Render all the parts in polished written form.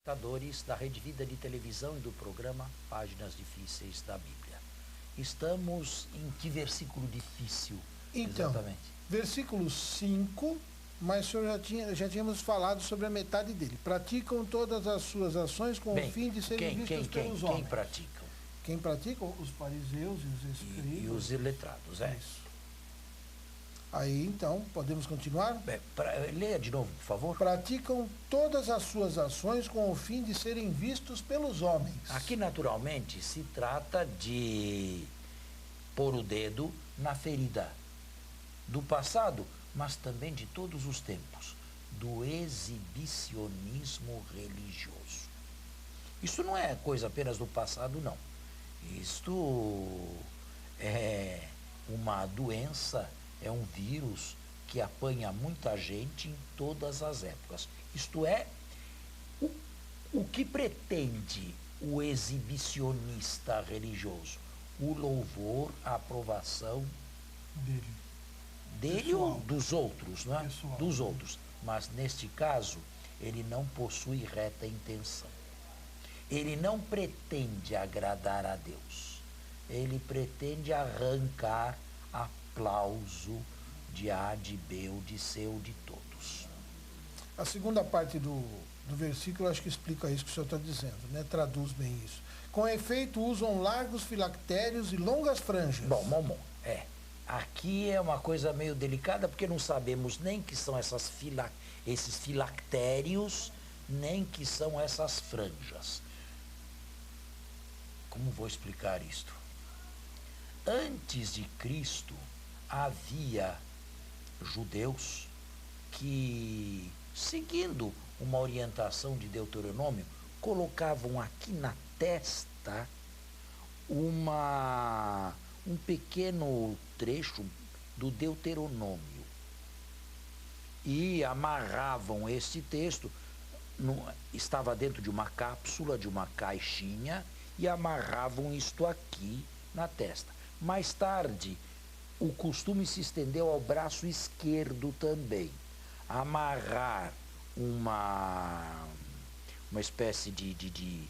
Espectadores da Rede Vida de Televisão e do programa Páginas Difíceis da Bíblia. Estamos em que versículo difícil? Então, exatamente? Versículo 5, mas o senhor já tínhamos falado sobre a metade dele. Praticam todas as suas ações com o fim de serem vistos pelos homens. Quem praticam? Quem pratica? Os fariseus e os escribas. E os iletrados, é. Isso. Aí, então, podemos continuar? Leia de novo, por favor. Praticam todas as suas ações com o fim de serem vistos pelos homens. Aqui, naturalmente, se trata de pôr o dedo na ferida do passado, mas também de todos os tempos, do exibicionismo religioso. Isso não é coisa apenas do passado, não. Isto é uma doença, é um vírus que apanha muita gente em todas as épocas. Isto é, o que pretende o exibicionista religioso? O louvor, a aprovação dele ou dos outros, não é? Pessoal. Dos outros. Mas, neste caso, ele não possui reta intenção. Ele não pretende agradar a Deus. Ele pretende arrancar aplauso de A, de B, ou de C, ou de todos. A segunda parte do versículo, acho que explica isso que o senhor está dizendo, né? Traduz bem isso. Com efeito, usam largos filactérios e longas franjas. Bom, aqui é uma coisa meio delicada, porque não sabemos nem que são esses filactérios, nem que são essas franjas. Como vou explicar isto? Antes de Cristo, havia judeus que, seguindo uma orientação de Deuteronômio, colocavam aqui na testa um pequeno trecho do Deuteronômio e amarravam este texto, estava dentro de uma cápsula, de uma caixinha, e amarravam isto aqui na testa. Mais tarde, o costume se estendeu ao braço esquerdo também. Amarrar uma espécie de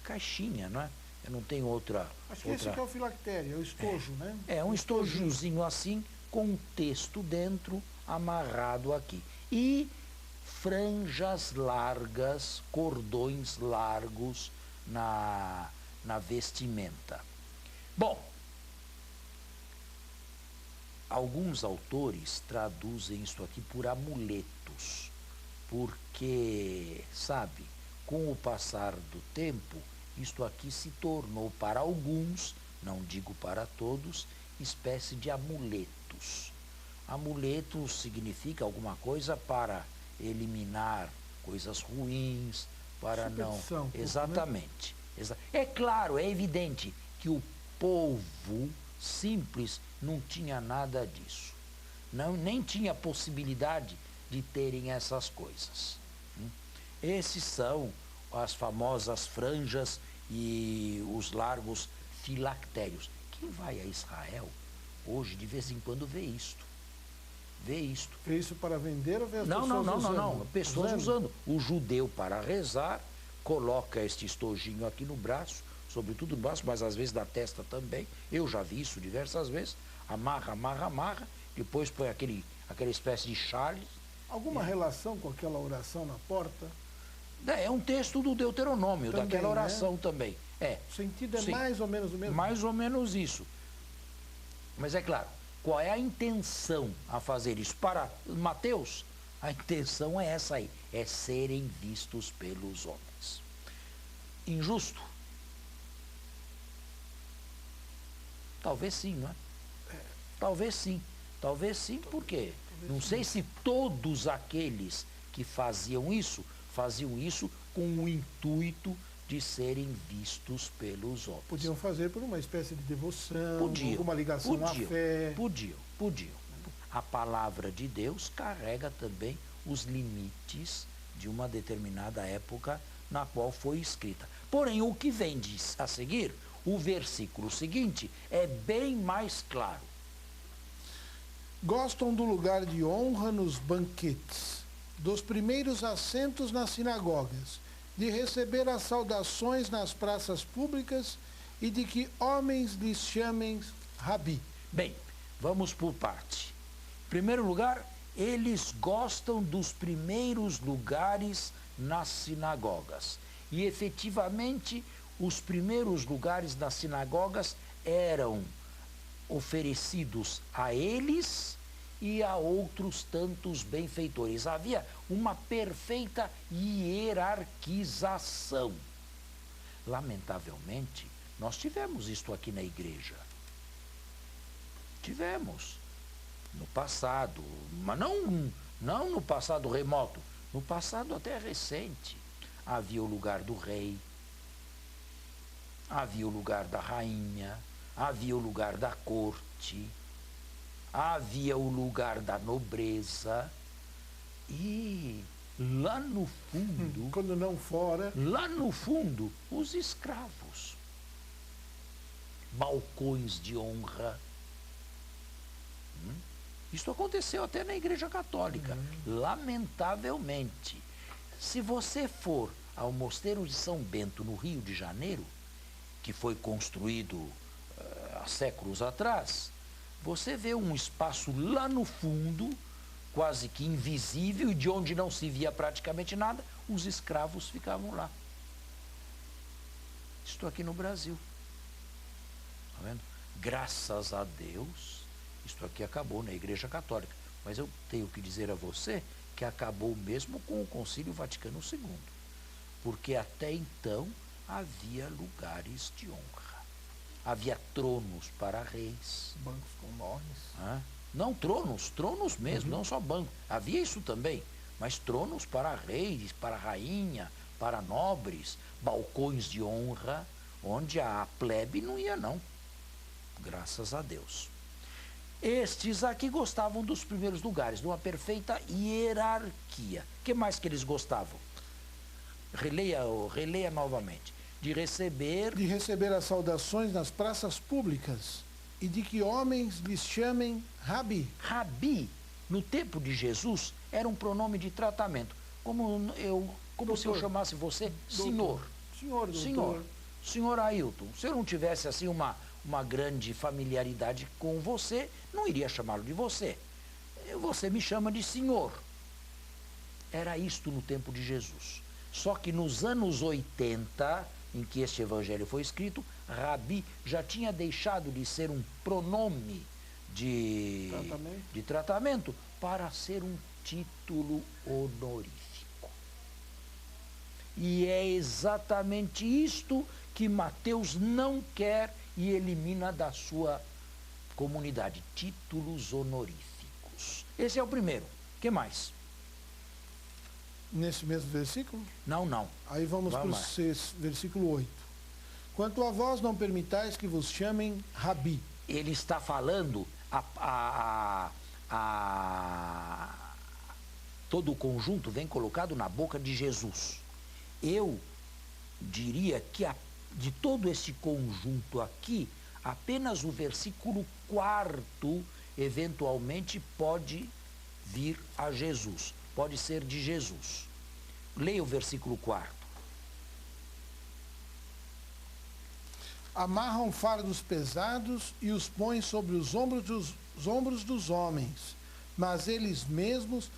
caixinha, não é? Eu não tenho outra... Acho que esse aqui é o filactério, é o estojo, né? É um estojozinho assim, com um texto dentro, amarrado aqui. E franjas largas, cordões largos na vestimenta. Bom, alguns autores traduzem isso aqui por amuletos, porque, sabe, com o passar do tempo, isto aqui se tornou para alguns, não digo para todos, espécie de amuletos. Amuleto significa alguma coisa para eliminar coisas ruins, para superstição, não... Exatamente. Né? É claro, é evidente que o povo simples não tinha nada disso. Nem tinha possibilidade de terem essas coisas. Esses são as famosas franjas e os largos filactérios. Quem vai a Israel hoje, de vez em quando, vê isto. Vê isto. Vê isso para vender ou vê as pessoas usando? Não. Pessoas usando. O judeu, para rezar, coloca este estojinho aqui no braço, sobretudo no braço, mas às vezes na testa também. Eu já vi isso diversas vezes. Amarra, depois põe aquela espécie de chale. Alguma relação com aquela oração na porta? É um texto do Deuteronômio, também, daquela oração, né? Também. O sentido é sim, mais ou menos o mesmo? Mais ou menos isso. Mas é claro, qual é a intenção a fazer isso? Para Mateus, a intenção é essa aí, é serem vistos pelos homens. Injusto? Talvez sim, não é? Talvez sim, porque não sei se todos aqueles que faziam isso com o intuito de serem vistos pelos homens. Podiam fazer por uma espécie de devoção, alguma ligação à fé. Podiam. A palavra de Deus carrega também os limites de uma determinada época na qual foi escrita. Porém, o que vem a seguir, o versículo seguinte, é bem mais claro. Gostam do lugar de honra nos banquetes, dos primeiros assentos nas sinagogas, de receber as saudações nas praças públicas e de que homens lhes chamem Rabi. Bem, vamos por parte. Em primeiro lugar, eles gostam dos primeiros lugares nas sinagogas. E efetivamente, os primeiros lugares nas sinagogas eram oferecidos a eles e a outros tantos benfeitores. Havia uma perfeita hierarquização. Lamentavelmente, nós tivemos isto aqui na igreja. Tivemos. No passado, mas não no passado remoto, no passado até recente. Havia o lugar do rei, havia o lugar da rainha, havia o lugar da corte, havia o lugar da nobreza e lá no fundo, quando não fora, lá no fundo, os escravos, balcões de honra. Isso aconteceu até na Igreja Católica, lamentavelmente. Se você for ao Mosteiro de São Bento, no Rio de Janeiro, que foi construído há séculos atrás, você vê um espaço lá no fundo, quase que invisível, e de onde não se via praticamente nada, os escravos ficavam lá. Estou aqui no Brasil. Está vendo? Graças a Deus, isto aqui acabou na Igreja Católica. Mas eu tenho que dizer a você que acabou mesmo com o Concílio Vaticano II. Porque até então havia lugares de honra. Havia tronos para reis. Bancos com nomes. Não tronos mesmo, não só banco. Havia isso também, mas tronos para reis, para rainha, para nobres, balcões de honra, onde a plebe não ia não. Graças a Deus. Estes aqui gostavam dos primeiros lugares, de uma perfeita hierarquia. O que mais que eles gostavam? Releia novamente. De receber as saudações nas praças públicas e de que homens lhes chamem Rabi. Rabi, no tempo de Jesus, era um pronome de tratamento. Como se eu chamasse você senhor. Senhor Ailton. Se eu não tivesse assim uma grande familiaridade com você, não iria chamá-lo de você. Você me chama de senhor. Era isto no tempo de Jesus. Só que nos anos 80, em que este evangelho foi escrito, Rabi já tinha deixado de ser um pronome de tratamento para ser um título honorífico. E é exatamente isto que Mateus não quer e elimina da sua comunidade, títulos honoríficos. Esse é o primeiro. O que mais? Nesse mesmo versículo? Não. Aí vamos para o versículo 8. Quanto a vós, não permitais que vos chamem Rabi. Ele está falando todo o conjunto vem colocado na boca de Jesus. Eu diria que de todo esse conjunto aqui, apenas o versículo 4 eventualmente pode vir a Jesus. Pode ser de Jesus. Leia o versículo 4. Amarram fardos pesados e os põem sobre os ombros dos homens, mas eles mesmos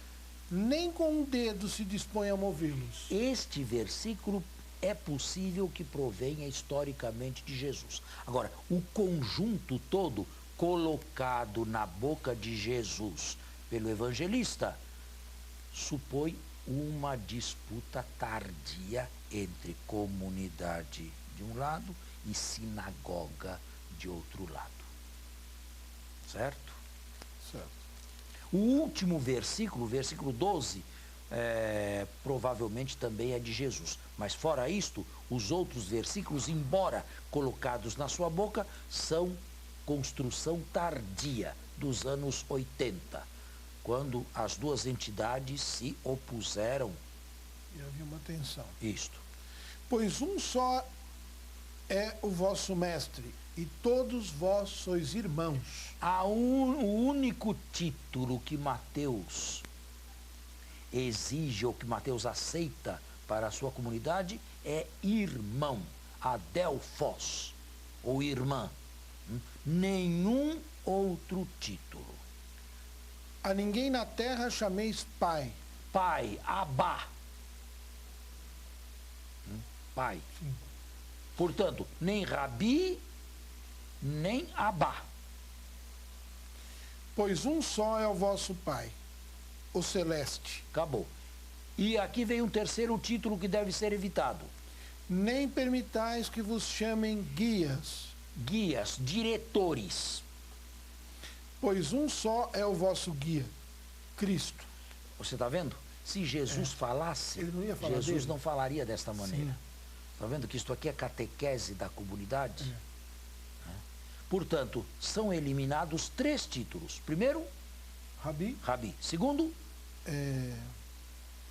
nem com um dedo se dispõem a movê-los. Este versículo é possível que provenha historicamente de Jesus. Agora, o conjunto todo colocado na boca de Jesus pelo evangelista supõe uma disputa tardia entre comunidade de um lado e sinagoga de outro lado. Certo? Certo. O último versículo, versículo 12, provavelmente também é de Jesus. Mas fora isto, os outros versículos, embora colocados na sua boca, são construção tardia dos anos 80. Quando as duas entidades se opuseram. E havia uma tensão. Isto. Pois um só é o vosso mestre, e todos vós sois irmãos. O único título que Mateus exige ou que Mateus aceita para a sua comunidade é irmão, adelphos, ou irmã. Nenhum outro título. A ninguém na terra chameis pai. Pai, Abá. Pai. Sim. Portanto, nem Rabi, nem Abá. Pois um só é o vosso Pai, o Celeste. Acabou. E aqui vem um terceiro título que deve ser evitado. Nem permitais que vos chamem guias. Guias, diretores. Pois um só é o vosso guia, Cristo. Você está vendo? Se Jesus falasse, Ele não ia falar Jesus dele. não falaria desta maneira. Sim. Está vendo que isto aqui é catequese da comunidade? Portanto, são eliminados 3 títulos. Primeiro, Rabi, Rabi. Segundo,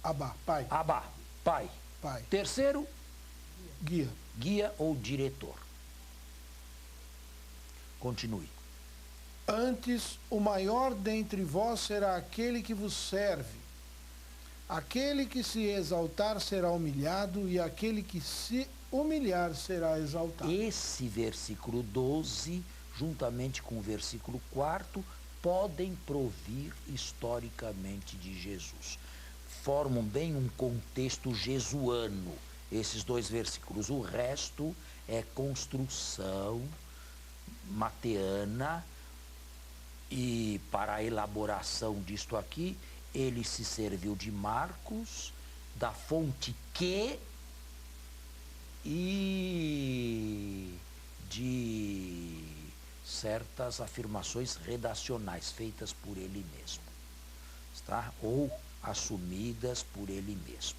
Abá, pai, Abá, pai. pai, Terceiro, guia. guia ou diretor. Continue. Antes, o maior dentre vós será aquele que vos serve. Aquele que se exaltar será humilhado, e aquele que se humilhar será exaltado. Esse versículo 12, juntamente com o versículo 4, podem provir historicamente de Jesus. Formam bem um contexto jesuano, esses 2 versículos. O resto é construção mateana, e para a elaboração disto aqui, ele se serviu de Marcos, da fonte que e de certas afirmações redacionais feitas por ele mesmo, tá? Ou assumidas por ele mesmo.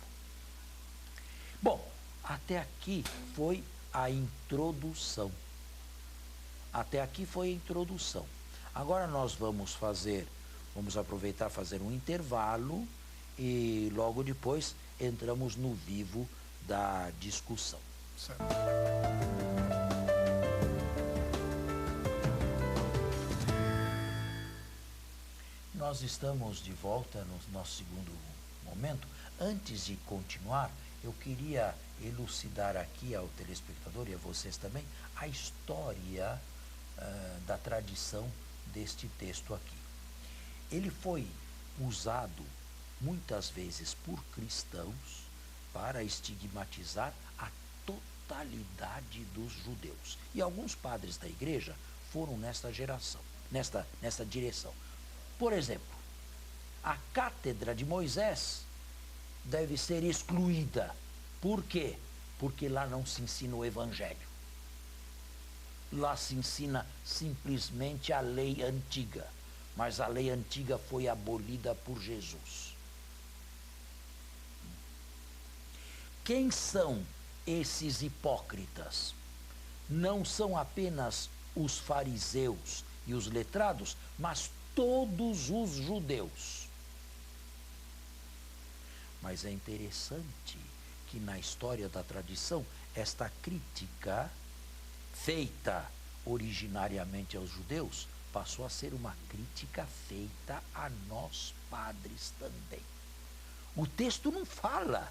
Bom, até aqui foi a introdução. Até aqui foi a introdução. Agora nós vamos aproveitar fazer um intervalo e logo depois entramos no vivo da discussão. Certo. Nós estamos de volta no nosso segundo momento. Antes de continuar, eu queria elucidar aqui ao telespectador e a vocês também a história da tradição deste texto aqui. Ele foi usado muitas vezes por cristãos para estigmatizar a totalidade dos judeus. E alguns padres da igreja foram nesta direção. Por exemplo, a cátedra de Moisés deve ser excluída. Por quê? Porque lá não se ensina o evangelho. Lá se ensina simplesmente a lei antiga, mas a lei antiga foi abolida por Jesus. Quem são esses hipócritas? Não são apenas os fariseus e os letrados, mas todos os judeus. Mas é interessante que na história da tradição, esta crítica feita originariamente aos judeus passou a ser uma crítica feita a nós padres também. O texto não fala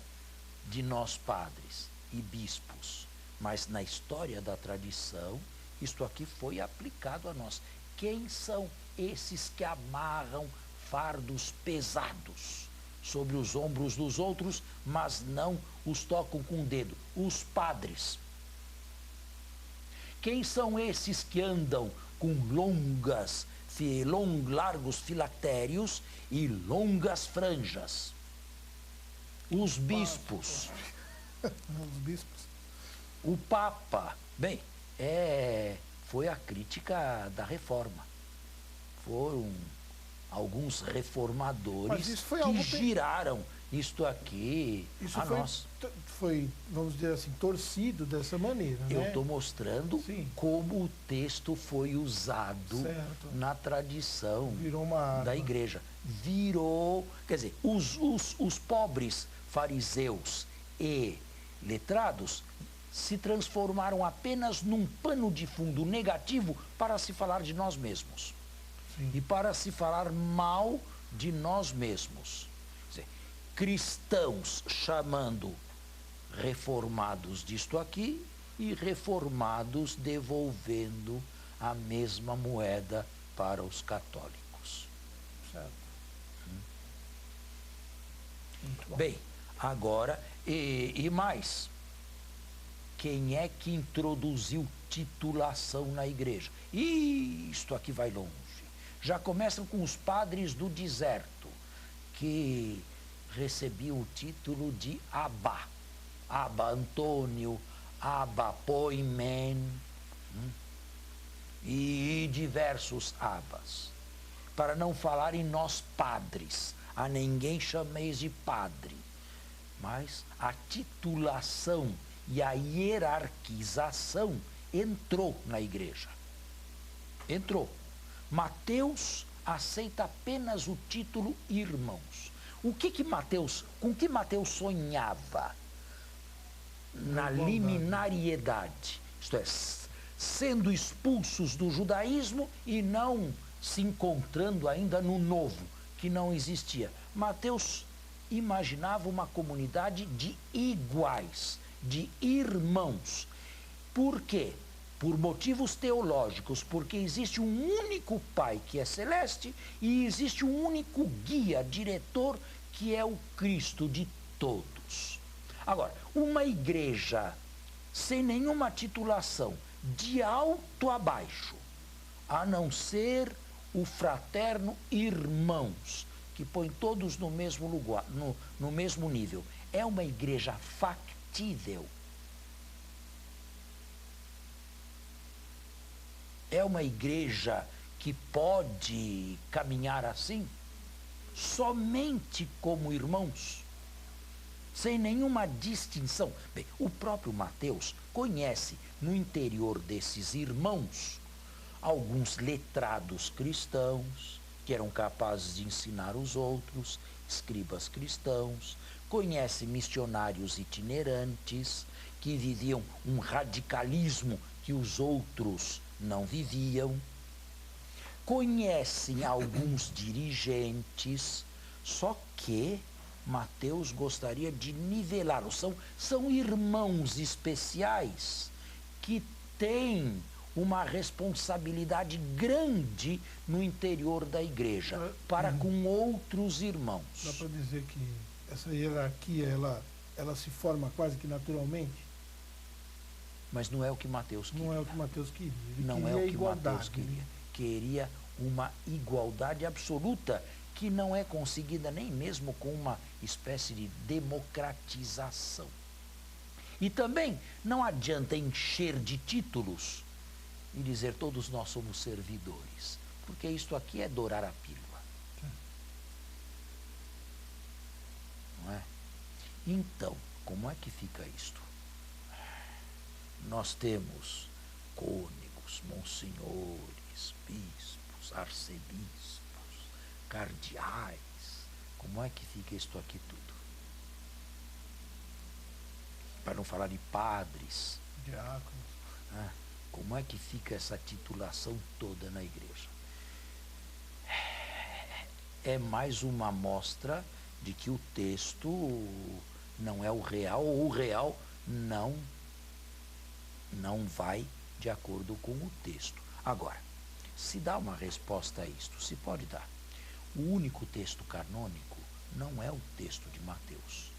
de nós padres e bispos, mas na história da tradição, isto aqui foi aplicado a nós. Quem são esses que amarram fardos pesados sobre os ombros dos outros, mas não os tocam com o dedo? Os padres. Quem são esses que andam com largos filactérios e longas franjas? Os bispos. Os bispos. O Papa. Bem, foi a crítica da reforma. Foram alguns reformadores que giraram isto aqui a nós. Foi, vamos dizer assim, torcido dessa maneira. Eu estou mostrando como o texto foi usado na tradição da igreja. Quer dizer, os pobres fariseus e letrados se transformaram apenas num pano de fundo negativo para se falar de nós mesmos. Sim. E para se falar mal de nós mesmos. Quer dizer, cristãos chamando reformados disto aqui e reformados devolvendo a mesma moeda para os católicos. Certo. Muito bom. Bem, agora, e mais, quem é que introduziu titulação na igreja? Isto aqui vai longe. Já começam com os padres do deserto, que recebiam o título de Abá. Abba Antônio, Abba Poimen, e diversos abas. Para não falar em nós padres, a ninguém chameis de padre. Mas a titulação e a hierarquização entrou na igreja. Entrou. Mateus aceita apenas o título irmãos. Com que Mateus sonhava? Na liminariedade, isto é, sendo expulsos do judaísmo e não se encontrando ainda no novo, que não existia. Mateus imaginava uma comunidade de iguais, de irmãos. Por quê? Por motivos teológicos, porque existe um único Pai que é celeste e existe um único guia, diretor, que é o Cristo de todos. Agora, uma igreja sem nenhuma titulação, de alto a baixo, a não ser o fraterno irmãos, que põe todos no mesmo lugar, no mesmo nível, é uma igreja factível. É uma igreja que pode caminhar assim, somente como irmãos, sem nenhuma distinção. Bem, o próprio Mateus conhece no interior desses irmãos alguns letrados cristãos que eram capazes de ensinar os outros, escribas cristãos, conhece missionários itinerantes que viviam um radicalismo que os outros não viviam, conhecem alguns dirigentes, só que Mateus gostaria de nivelá-los. São irmãos especiais que têm uma responsabilidade grande no interior da igreja, para com outros irmãos. Dá para dizer que essa hierarquia, ela se forma quase que naturalmente? Mas não é o que Mateus queria. Não é o que Mateus queria. Não é o que Mateus queria. Queria uma igualdade absoluta, que não é conseguida nem mesmo com uma espécie de democratização. E também não adianta encher de títulos e dizer todos nós somos servidores, porque isto aqui é dourar a pílula. Não é? Então, como é que fica isto? Nós temos cônegos, monsenhores, bispos, arcebispos, cardeais. Como é que fica isto aqui tudo? Para não falar de padres. Diáconos. Como é que fica essa titulação toda na igreja? É mais uma amostra de que o texto não é o real, ou o real não vai de acordo com o texto. Agora, se dá uma resposta a isto, se pode dar. O único texto canônico não é o texto de Mateus.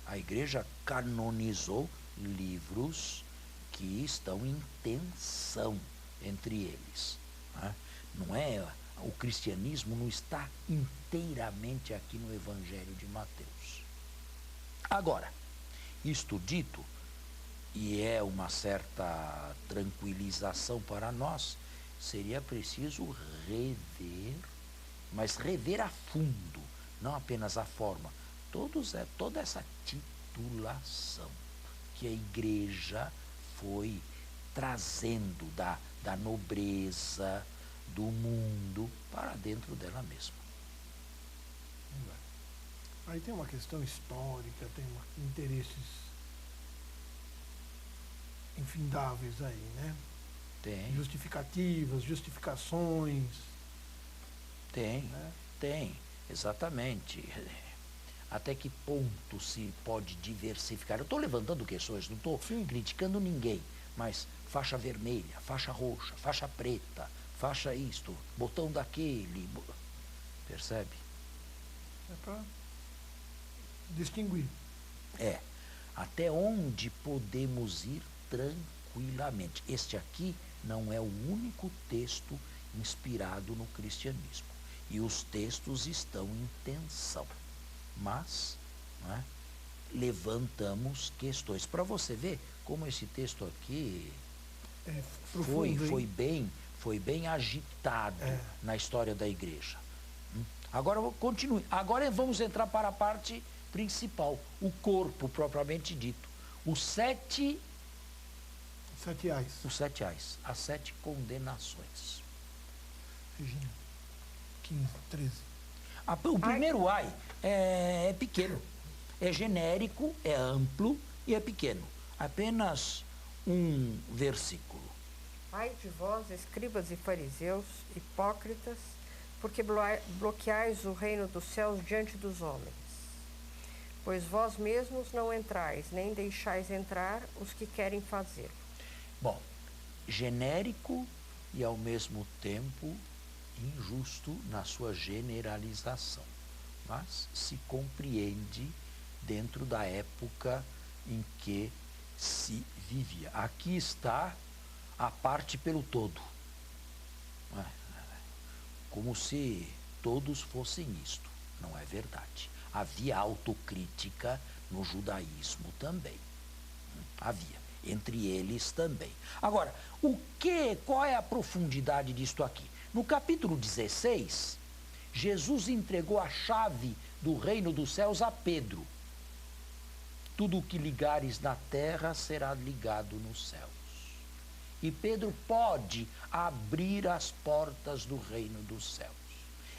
A igreja canonizou livros que estão em tensão entre eles. Né? Não é, o cristianismo não está inteiramente aqui no Evangelho de Mateus. Agora, isto dito, e é uma certa tranquilização para nós, seria preciso rever, mas rever a fundo, não apenas a forma, toda essa titulação que a igreja foi trazendo da nobreza do mundo para dentro dela mesma. Aí tem uma questão histórica, tem interesses infindáveis aí, né? Tem. Justificativas, justificações. Tem, né? tem, exatamente. até que ponto se pode diversificar. Eu estou levantando questões, não estou criticando ninguém, mas faixa vermelha, faixa roxa, faixa preta, faixa isto, botão daquele, percebe? É para distinguir. É, até onde podemos ir tranquilamente. Este aqui não é o único texto inspirado no cristianismo. E os textos estão em tensão. Mas, não é, levantamos questões. Para você ver como esse texto aqui foi bem agitado na história da igreja. Agora continue. Agora vamos entrar para a parte principal, o corpo propriamente dito. Os sete ais, as 7 condenações. Regina, 15, 13. O primeiro ai é pequeno, é genérico, é amplo e é pequeno. Apenas um versículo. Ai de vós, escribas e fariseus, hipócritas, porque bloqueais o reino dos céus diante dos homens. Pois vós mesmos não entrais, nem deixais entrar os que querem fazê-lo. Bom, genérico e ao mesmo tempo injusto na sua generalização, mas se compreende dentro da época em que se vivia. Aqui está a parte pelo todo, como se todos fossem isto. Não é verdade. Havia autocrítica no judaísmo também. Havia, entre eles também. Agora, qual é a profundidade disto aqui? No capítulo 16, Jesus entregou a chave do reino dos céus a Pedro. Tudo o que ligares na terra será ligado nos céus. E Pedro pode abrir as portas do reino dos céus.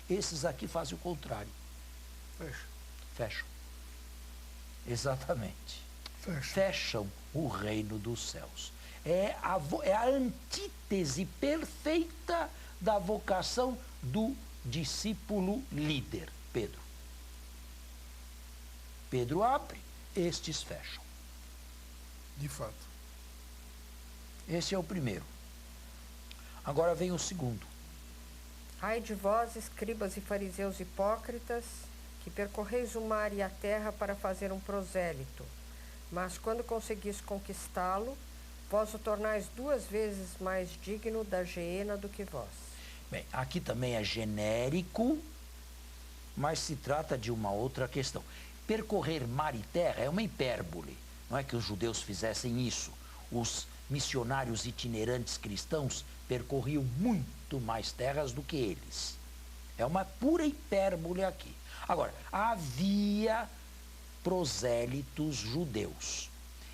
Esses aqui fazem o contrário. Fecham. Exatamente. Fecham o reino dos céus. É a antítese perfeita da vocação do discípulo líder, Pedro. Pedro abre, estes fecham. De fato. Esse é o primeiro. Agora vem o segundo. Ai de vós, escribas e fariseus hipócritas, que percorreis o mar e a terra para fazer um prosélito. Mas quando conseguis conquistá-lo, vós o tornais 2 vezes mais digno da geena do que vós. Bem, aqui também é genérico, mas se trata de uma outra questão. Percorrer mar e terra é uma hipérbole. Não é que os judeus fizessem isso. Os missionários itinerantes cristãos percorriam muito mais terras do que eles. É uma pura hipérbole aqui. Agora, havia prosélitos judeus.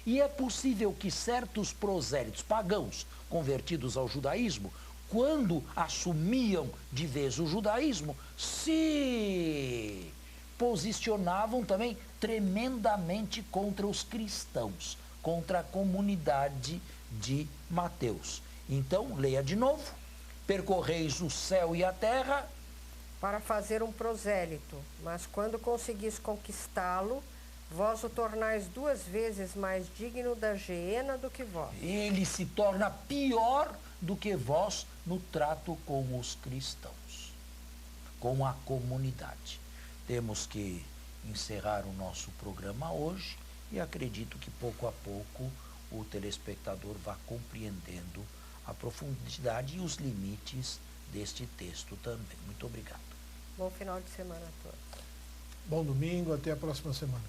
E é possível que certos prosélitos pagãos convertidos ao judaísmo, quando assumiam de vez o judaísmo, se posicionavam também tremendamente contra os cristãos, contra a comunidade de Mateus. Então, leia de novo. Percorreis o céu e a terra para fazer um prosélito, mas quando conseguis conquistá-lo, vós o tornais 2 vezes mais digno da geena do que vós. Ele se torna pior do que vós no trato com os cristãos, com a comunidade. Temos que encerrar o nosso programa hoje e acredito que pouco a pouco o telespectador vá compreendendo a profundidade e os limites deste texto também. Muito obrigado. Bom final de semana a todos. Bom domingo, até a próxima semana.